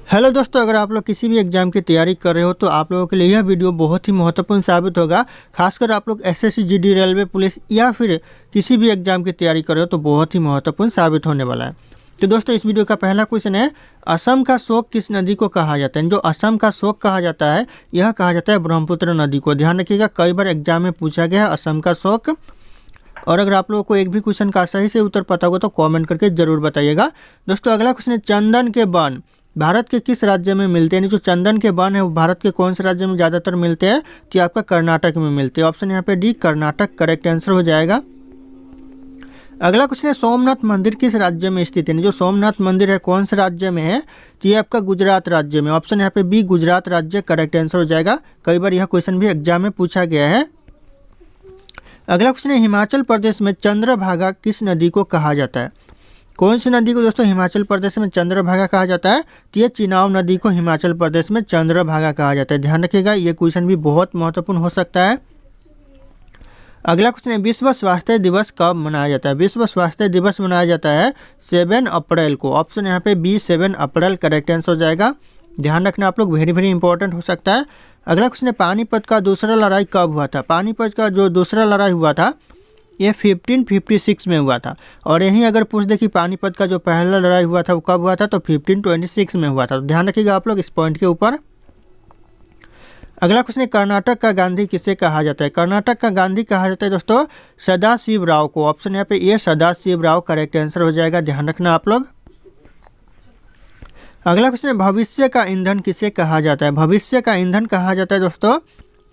Hello दोस्तों, अगर आप लोग किसी भी एग्जाम की तैयारी कर रहे हो तो आप लोगों के लिए यह वीडियो बहुत ही महत्वपूर्ण साबित होगा। खासकर आप लोग एसएससी, जीडी, रेलवे, पुलिस या फिर किसी भी एग्जाम की तैयारी कर रहे हो तो बहुत ही महत्वपूर्ण साबित होने वाला है। तो दोस्तों, इस वीडियो का पहला क्वेश्चन है, असम का शोक किस नदी को कहा जाता है। जो असम का शोक कहा जाता है यह कहा जाता है ब्रह्मपुत्र नदी को। ध्यान रखिएगा, कई बार एग्जाम में पूछा गया है असम का शोक। और अगर आप लोगों को एक भी क्वेश्चन का सही से उत्तर पता होगा तो कमेंट करके जरूर बताइएगा। दोस्तों, अगला क्वेश्चन है, चंदन के वन भारत के किस राज्य में मिलते हैं। जो चंदन के वन है वो भारत के कौन से राज्य में ज़्यादातर मिलते हैं, तो आपका कर्नाटक में मिलते हैं। ऑप्शन यहाँ पे डी, कर्नाटक करेक्ट आंसर हो जाएगा। अगला क्वेश्चन है, सोमनाथ मंदिर किस राज्य में स्थित है। जो सोमनाथ मंदिर है कौन से राज्य में है, तो ये आपका गुजरात राज्य में। ऑप्शन यहाँ पे बी, गुजरात राज्य करेक्ट आंसर हो जाएगा। कई बार यह क्वेश्चन भी एग्जाम में पूछा गया है। अगला क्वेश्चन है, हिमाचल प्रदेश में चंद्रभागा किस नदी को कहा जाता है। कौन सी नदी को दोस्तों हिमाचल प्रदेश में चंद्रभागा कहा जाता है, तो ये चिनाब नदी को हिमाचल प्रदेश में चंद्रभागा कहा जाता है। ध्यान रखिएगा, ये क्वेश्चन भी बहुत महत्वपूर्ण हो सकता है। अगला क्वेश्चन है, विश्व स्वास्थ्य दिवस कब मनाया जाता है। विश्व स्वास्थ्य दिवस मनाया जाता है 7 अप्रैल को। ऑप्शन यहाँ पे बी, 7 अप्रैल करेक्ट आंसर हो जाएगा। ध्यान रखना आप लोग, वेरी इंपॉर्टेंट हो सकता है। अगला क्वेश्चन है, पानीपत का दूसरा लड़ाई कब हुआ था। पानीपत का जो दूसरा लड़ाई हुआ था ये 1556 में हुआ था। और यहीं अगर पूछ दे कि पानीपत का जो पहला लड़ाई हुआ था वो कब हुआ था, तो 1526 में हुआ था। तो ध्यान रखिएगा आप लोग इस पॉइंट के ऊपर। अगला क्वेश्चन है, कर्नाटक का गांधी किसे कहा जाता है। कर्नाटक का गांधी कहा जाता है दोस्तों सदाशिव राव को। ऑप्शन यहाँ पे ये सदाशिव राव करेक्ट आंसर हो जाएगा। ध्यान रखना आप लोग। अगला क्वेश्चन है, भविष्य का ईंधन किसे कहा जाता है। भविष्य का ईंधन कहा जाता है दोस्तों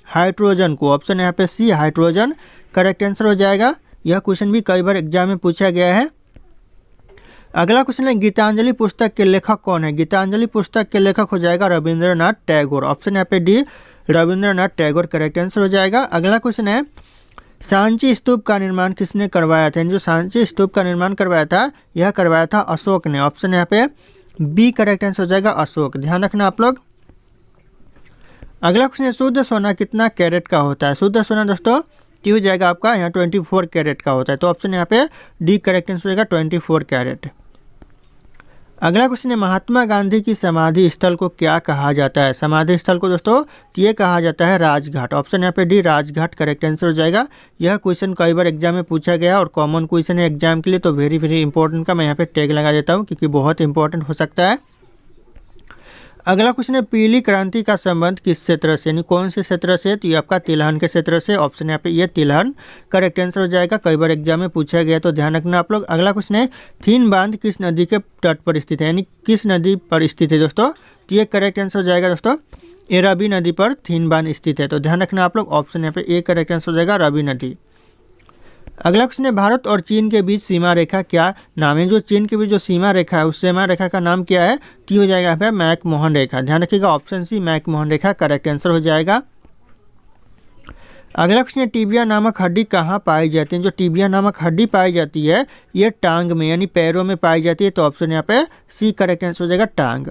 हाइड्रोजन को। ऑप्शन यहाँ पे सी, हाइड्रोजन करेक्ट आंसर हो जाएगा। यह क्वेश्चन भी कई बार एग्जाम में पूछा गया है। अगला क्वेश्चन है, गीतांजलि पुस्तक के लेखक कौन है। गीतांजलि पुस्तक के लेखक हो जाएगा रविंद्रनाथ टैगोर। ऑप्शन यहाँ पे D, Rabindranath Tagore correct answer हो जाएगा। अगला क्वेश्चन है, सांची स्तूप का निर्माण किसने करवाया था। जो सांची स्तूप का निर्माण करवाया था यह करवाया था अशोक ने। ऑप्शन यहाँ पे बी करेक्ट आंसर हो जाएगा, अशोक। ध्यान रखना आप लोग। अगला क्वेश्चन है, शुद्ध सोना कितना कैरेट का होता है। शुद्ध सोना दोस्तों ये हो जाएगा आपका यहाँ 24 कैरेट का होता है। तो ऑप्शन यहाँ पे डी करेक्ट आंसर हो जाएगा, 24 कैरेट। अगला क्वेश्चन है, महात्मा गांधी की समाधि स्थल को क्या कहा जाता है। समाधि स्थल को दोस्तों ये कहा जाता है राजघाट। ऑप्शन यहाँ पे डी, राजघाट करेक्ट आंसर हो जाएगा। यह क्वेश्चन कई बार एग्जाम में पूछा गया और कॉमन क्वेश्चन है एग्जाम के लिए, तो वेरी इंपॉर्टेंट का मैं यहाँ पे टैग लगा देता हूँ क्योंकि बहुत इंपॉर्टेंट हो सकता है। अगला क्वेश्चन है, पीली क्रांति का संबंध किस क्षेत्र से, यानी कौन से क्षेत्र से, तो ये आपका तिलहन के क्षेत्र से। ऑप्शन यहाँ पे ये तिलहन करेक्ट आंसर हो जाएगा। कई बार एग्जाम में पूछा गया तो ध्यान रखना आप लोग। अगला क्वेश्चन है, थीन बांध किस नदी के तट पर स्थित है, यानी किस नदी पर स्थित है दोस्तों, तो ये करेक्ट आंसर हो जाएगा दोस्तों, ये रवि नदी पर थीन बांध स्थित है। तो ध्यान रखना आप लोग, ऑप्शन यहाँ पे ए करेक्ट आंसर हो जाएगा, रवि नदी। अगला क्वेश्चन है, भारत और चीन के बीच सीमा रेखा क्या नाम है। जो चीन के बीच जो सीमा रेखा है उस सीमा रेखा का नाम क्या है, तो हो जाएगा यहाँ पे मैकमोहन रेखा। ध्यान रखिएगा, ऑप्शन सी मैकमोहन रेखा करेक्ट आंसर हो जाएगा। अगला क्वेश्चन है, टिबिया नामक हड्डी कहाँ पाई जाती है। जो टिबिया नामक हड्डी पाई जाती है ये टांग में यानी पैरों में पाई जाती है। तो ऑप्शन यहाँ पे सी करेक्ट आंसर हो जाएगा, टांग।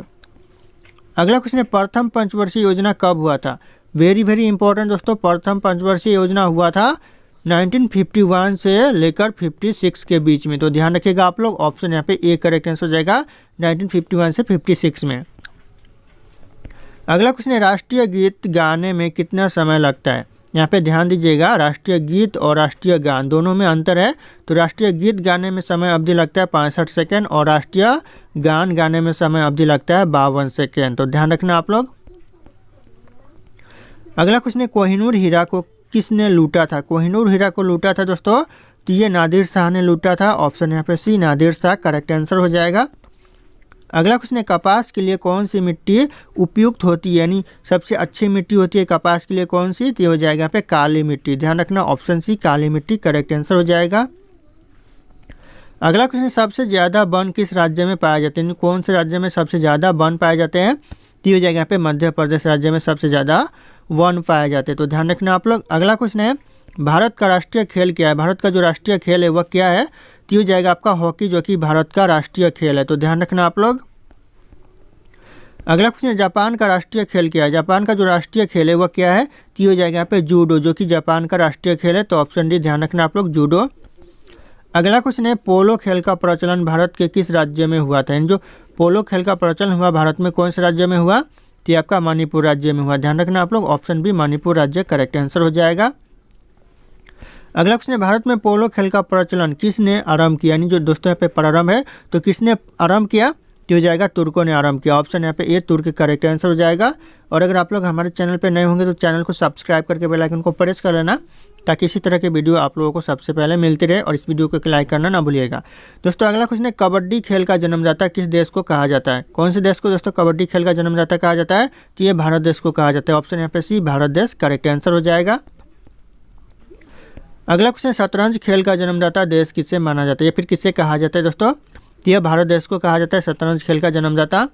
अगला क्वेश्चन है, प्रथम पंचवर्षीय योजना कब हुआ था। वेरी इंपॉर्टेंट दोस्तों, प्रथम पंचवर्षीय योजना हुआ था 1951 से लेकर 56 के बीच में। तो ध्यान रखिएगा आप लोग, ऑप्शन यहाँ पे ए करेक्ट आंसर हो जाएगा, 1951 से 56 में। अगला क्वेश्चन है, राष्ट्रीय गीत गाने में कितना समय लगता है। यहाँ पे ध्यान दीजिएगा, राष्ट्रीय गीत और राष्ट्रीय गान दोनों में अंतर है। तो राष्ट्रीय गीत गाने में समय अवधि लगता है 65 सेकेंड और राष्ट्रीय गान गाने में समय अवधि लगता है 52 सेकेंड। तो ध्यान रखना आप लोग। अगला क्वेश्चन है, कोहिनूर हीरा को किसने लूटा था। कोहिनूर हीरा को लूटा था दोस्तों, तो ये नादिर शाह ने लूटा था। ऑप्शन यहाँ पे सी, नादिर शाह करेक्ट आंसर हो जाएगा। अगला क्वेश्चन है, कपास के लिए कौन सी मिट्टी उपयुक्त होती है, यानी सबसे अच्छी मिट्टी होती है कपास के लिए कौन सी, तो हो जाएगा यहाँ पे काली मिट्टी। ध्यान रखना, ऑप्शन सी काली मिट्टी करेक्ट आंसर हो जाएगा। अगला क्वेश्चन, सबसे ज़्यादा वन किस राज्य में पाए जाते हैं। कौन से राज्य में सबसे ज़्यादा वन पाए जाते हैं, तो हो जाएगा यहाँ पे मध्य प्रदेश राज्य में सबसे ज़्यादा वन पाए जाते हैं। तो ध्यान रखना आप लोग। अगला क्वेश्चन है, भारत का राष्ट्रीय खेल क्या है। भारत का जो राष्ट्रीय खेल है वह क्या है, तो हो जाएगा आपका हॉकी, जो कि भारत का राष्ट्रीय खेल है। तो ध्यान रखना आप लोग। अगला क्वेश्चन है, जापान का राष्ट्रीय खेल क्या है। जापान का जो राष्ट्रीय खेल है वह क्या है, तो हो जाएगा यहाँ पे जूडो, जो कि जापान का राष्ट्रीय खेल है। तो ऑप्शन डी ध्यान रखना आप लोग, जूडो। अगला क्वेश्चन है, पोलो खेल का प्रचलन भारत के किस राज्य में हुआ था। जो पोलो खेल का प्रचलन हुआ भारत में कौन से राज्य में हुआ, तो ये आपका मणिपुर राज्य में हुआ। ध्यान रखना आप लोग, ऑप्शन बी मणिपुर राज्य करेक्ट आंसर हो जाएगा। अगला क्वेश्चन है, भारत में पोलो खेल का प्रचलन किसने आरंभ किया, यानी जो दोस्तों यहाँ पे प्रारंभ है तो किसने आरंभ किया, तो हो जाएगा तुर्कों ने आरंभ किया। ऑप्शन यहाँ पे ए तुर्क करेक्ट आंसर हो जाएगा। और अगर आप लोग हमारे चैनल पे नए होंगे तो चैनल को सब्सक्राइब करके बेल आइकन को प्रेस कर लेना, ताकि इसी तरह के वीडियो आप लोगों को सबसे पहले मिलती रहे। और इस वीडियो को लाइक करना ना भूलिएगा। दोस्तों अगला क्वेश्चन है, कबड्डी खेल का जन्मदाता किस देश को कहा जाता है, कौन से देश को दोस्तों कबड्डी खेल का जन्मदाता कहा जाता है, तो ये भारत देश को कहा जाता है। ऑप्शन यहाँ पे सी भारत देश करेक्ट आंसर हो जाएगा। अगला क्वेश्चन, शतरंज खेल का जन्मदाता देश किसे माना जाता है, या फिर किसे कहा जाता है दोस्तों, तो यह भारत देश को कहा जाता है शतरंज खेल का जन्मदाता।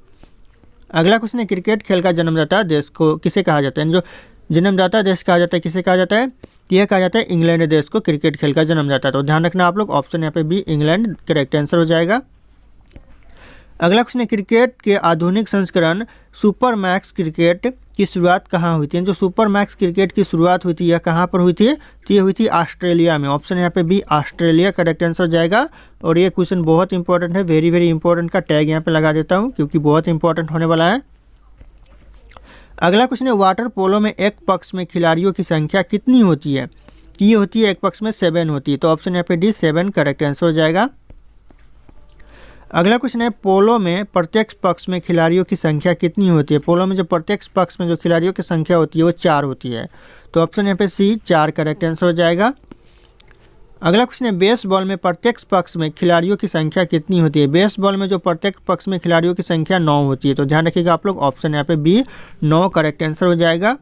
अगला क्वेश्चन है, क्रिकेट खेल का जन्मदाता देश को किसे कहा जाता है, जो जन्मदाता देश कहा जाता है किसे कहा जाता है, तो यह कहा जाता है इंग्लैंड देश को क्रिकेट खेल का जन्मदाता। तो ध्यान रखना आप लोग, ऑप्शन यहाँ पे बी इंग्लैंड करेक्ट आंसर हो जाएगा। अगला क्वेश्चन है, क्रिकेट के आधुनिक संस्करण सुपर मैक्स क्रिकेट की शुरुआत कहाँ हुई थी, जो सुपर मैक्स क्रिकेट की शुरुआत हुई थी यह कहाँ पर हुई थी, तो ये हुई थी ऑस्ट्रेलिया में। ऑप्शन यहाँ पे बी ऑस्ट्रेलिया करेक्ट आंसर हो जाएगा। और ये क्वेश्चन बहुत इंपॉर्टेंट है, वेरी वेरी इंपॉर्टेंट का टैग यहाँ पे लगा देता हूँ, क्योंकि बहुत इंपॉर्टेंट होने वाला है। अगला क्वेश्चन है, वाटर पोलो में एक पक्ष में खिलाड़ियों की संख्या कितनी होती है, ये होती है एक पक्ष में 7 होती है। तो ऑप्शन यहाँ पे डी 7 करेक्ट आंसर हो जाएगा। अगला क्वेश्चन है, पोलो में प्रत्येक पक्ष में खिलाड़ियों की संख्या कितनी होती है, पोलो में जो प्रत्येक पक्ष में जो खिलाड़ियों की संख्या होती है वो 4 होती है। तो ऑप्शन यहाँ पे सी 4 करेक्ट आंसर हो जाएगा। अगला क्वेश्चन है, बेसबॉल में प्रत्येक पक्ष में खिलाड़ियों की संख्या कितनी होती है, बेसबॉल में जो प्रत्येक पक्ष में खिलाड़ियों की संख्या 9 होती है। तो ध्यान रखिएगा आप लोग, ऑप्शन यहाँ पे बी 9 करेक्ट आंसर हो जाएगा।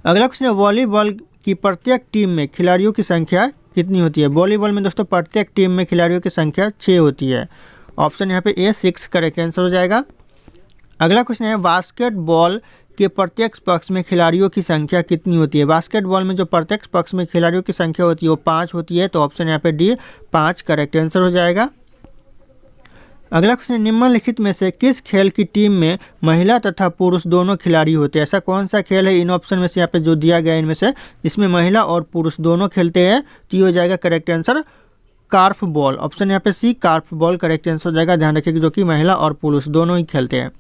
अगला क्वेश्चन है, वॉलीबॉल की प्रत्येक टीम में खिलाड़ियों की संख्या कितनी होती है, वॉलीबॉल में दोस्तों प्रत्येक टीम में खिलाड़ियों की संख्या 6 होती है। ऑप्शन यहाँ पे ए 6 करेक्ट आंसर हो जाएगा। अगला क्वेश्चन है, बास्केटबॉल के प्रत्येक पक्ष में खिलाड़ियों की संख्या कितनी होती है, बास्केटबॉल में जो प्रत्येक पक्ष में खिलाड़ियों की संख्या होती है वो 5 होती है। तो ऑप्शन यहाँ पे डी 5 करेक्ट आंसर हो जाएगा। अगला क्वेश्चन, निम्नलिखित में से किस खेल की टीम में महिला तथा पुरुष दोनों खिलाड़ी होते हैं, ऐसा कौन सा खेल है इन ऑप्शन में से यहाँ पे जो दिया गया है इनमें से, इसमें महिला और पुरुष दोनों खेलते हैं, तो ये हो जाएगा करेक्ट आंसर कार्फ बॉल। ऑप्शन यहाँ पे सी कार्फ बॉल करेक्ट आंसर हो जाएगा। ध्यान रखिएगा, जो कि महिला और पुरुष दोनों ही खेलते हैं।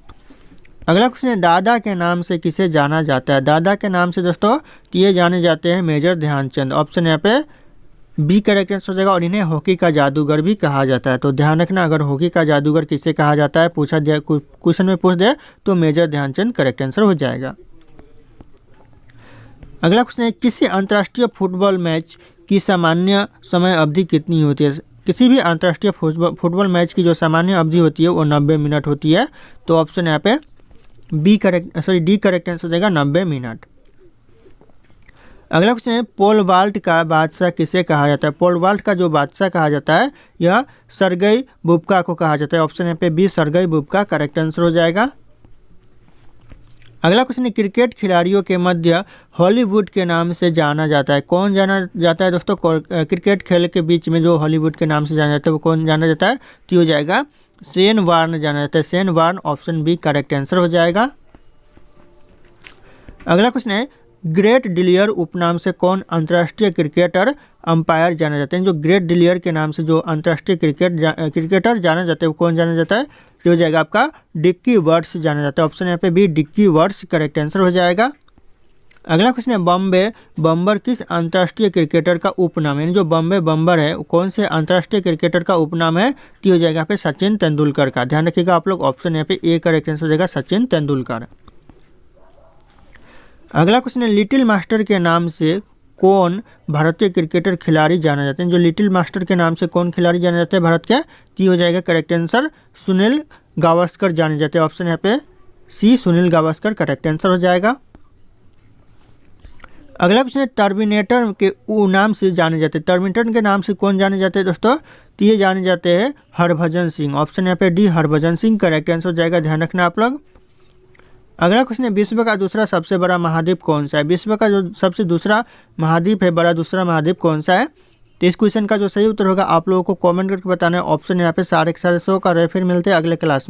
अगला क्वेश्चन है, दादा के नाम से किसे जाना जाता है, दादा के नाम से दोस्तों तो ये जाने जाते हैं मेजर ध्यानचंद। ऑप्शन यहाँ पे बी करेक्ट आंसर हो जाएगा। और इन्हें हॉकी का जादूगर भी कहा जाता है। तो ध्यान रखना, अगर हॉकी का जादूगर किसे कहा जाता है पूछा दिया क्वेश्चन में पूछ दे तो मेजर ध्यानचंद करेक्ट आंसर हो जाएगा। अगला क्वेश्चन है, किसी अंतर्राष्ट्रीय फुटबॉल मैच की सामान्य समय अवधि कितनी होती है, किसी भी अंतर्राष्ट्रीय फुटबॉल मैच की जो सामान्य अवधि होती है वो 90 मिनट होती है। तो ऑप्शन यहाँ पे डी करेक्ट आंसर हो जाएगा 90 मिनट। अगला क्वेश्चन है, पोल वाल्ट का बादशाह किसे कहा जाता है, पोल वाल्ट का जो बादशाह कहा जाता है यह सर्गेई बुबका को कहा जाता है। ऑप्शन यहाँ पे B Sergey Bubka correct answer हो जाएगा। अगला क्वेश्चन है, क्रिकेट खिलाड़ियों के मध्य हॉलीवुड के नाम से जाना जाता है, कौन जाना जाता है दोस्तों, क्रिकेट खेल के बीच में जो हॉलीवुड के नाम से जाना जाता है वो कौन जाना जाता है, तो हो जाएगा शेन वार्न जाना जाता है, Shane Warne. Option B correct answer हो जाएगा। अगला क्वेश्चन है, ग्रेट डिलियर उपनाम से कौन अंतर्राष्ट्रीय क्रिकेटर अंपायर जाना जाते हैं, जो ग्रेट डिलियर के नाम से जो अंतर्राष्ट्रीय क्रिकेटर जाना जाता है वो कौन जाना जाता है, तो हो जाएगा आपका डिक्की वर्ड्स जाना जाता है। ऑप्शन यहाँ पे भी डिक्की वर्ड्स करेक्ट आंसर हो जाएगा। अगला क्वेश्चन है, बॉम्बे बम्बर किस अंतर्राष्ट्रीय क्रिकेटर का उपनाम है, यानी जो बॉम्बे बम्बर है कौन से अंतर्राष्ट्रीय क्रिकेटर का उपनाम है, तो हो जाएगा यहाँ पे सचिन तेंदुलकर का। ध्यान रखिएगा आप लोग, ऑप्शन यहाँ पे ए करेक्ट आंसर हो जाएगा सचिन तेंदुलकर। अगला क्वेश्चन है, लिटिल मास्टर के नाम से कौन भारतीय क्रिकेटर खिलाड़ी जाना जाते हैं, जो लिटिल मास्टर के नाम से कौन खिलाड़ी जाने जाते हैं भारत के, तो हो जाएगा करेक्ट आंसर सुनील गावस्कर जाने जाते हैं। ऑप्शन यहाँ पे सी सुनील गावस्कर करेक्ट आंसर हो जाएगा। अगला क्वेश्चन है, टर्मिनेटर के नाम से जाने जाते हैं, टर्मिनेटर के नाम से कौन जाने जाते हैं दोस्तों, तो ये जाने जाते हैं हरभजन सिंह। ऑप्शन यहाँ पे D Harbhajan Singh correct answer हो जाएगा। ध्यान रखना आप लोग। अगला क्वेश्चन है, विश्व का दूसरा सबसे बड़ा महाद्वीप कौन सा है, विश्व का जो सबसे दूसरा महाद्वीप है बड़ा दूसरा महाद्वीप कौन सा है, तो इस क्वेश्चन का जो सही उत्तर होगा आप लोगों को कमेंट करके बताना है। ऑप्शन यहाँ पे सारे के सारे शो कर रहे हैं। फिर मिलते हैं अगले क्लास में।